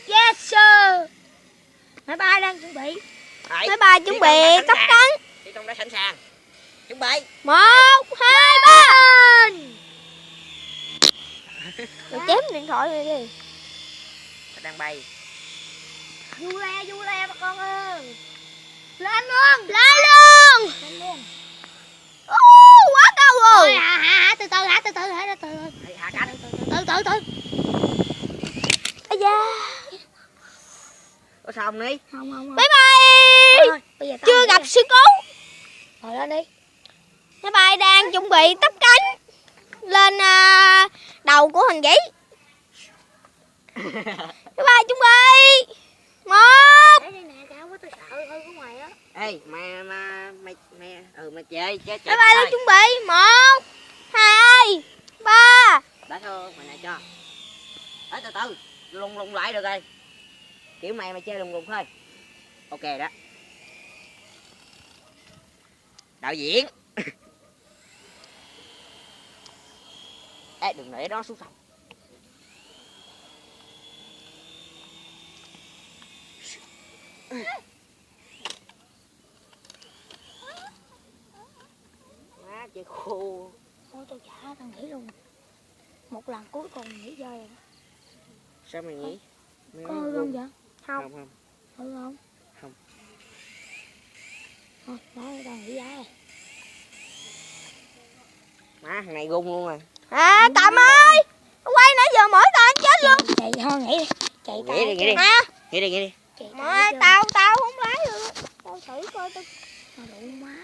Yes sir. Máy bay đang chuẩn bị. Đấy, Máy bay chuẩn bị cất cánh. Phi công đã sẵn sàng. Chuẩn bị. 1, 2, 3. Rồi chém điện thoại này đi. Đang bay. Du le bà con ơi. Lên luôn. Lên luôn. Lên luôn. Quá cao rồi. Hạ từ từ hả, từ từ hả, từ từ. Hạ cánh. Từ. Ây da. Có sao không đi? Không. Bye bye. Bây giờ chưa gặp sự cố. Rồi lên đi. Máy bay đang chuẩn bị tấp cánh lên đầu của thằng Vĩ. Máy bay chuẩn bị 1. Ê, mày chơi. Máy bay đang chuẩn bị 1, 2, 3. Đã thôi, mày này cho. Đấy, từ từ, lùng lại được rồi. Kiểu mày chơi lùng thôi. Ok đó. Đạo diễn. Ê, đừng để đó xuống sông. Má chơi khô. Thôi tôi trả thằng Nghĩ luôn. Một lần cuối cùng nghỉ chơi rồi. Sao mày nghĩ? Có hư không vậy? Không. Hư không? Không. Thôi, nói tao nghỉ giá rồi. Má, thằng này gung luôn rồi. Tầm ơi! Quay nãy giờ mỗi tao chết luôn. Chạy thôi nghỉ đi. Chạy tao. Nghỉ đi. Hả? Nghỉ đi. Tao không lái được. Tao thử coi tao. Đủ má.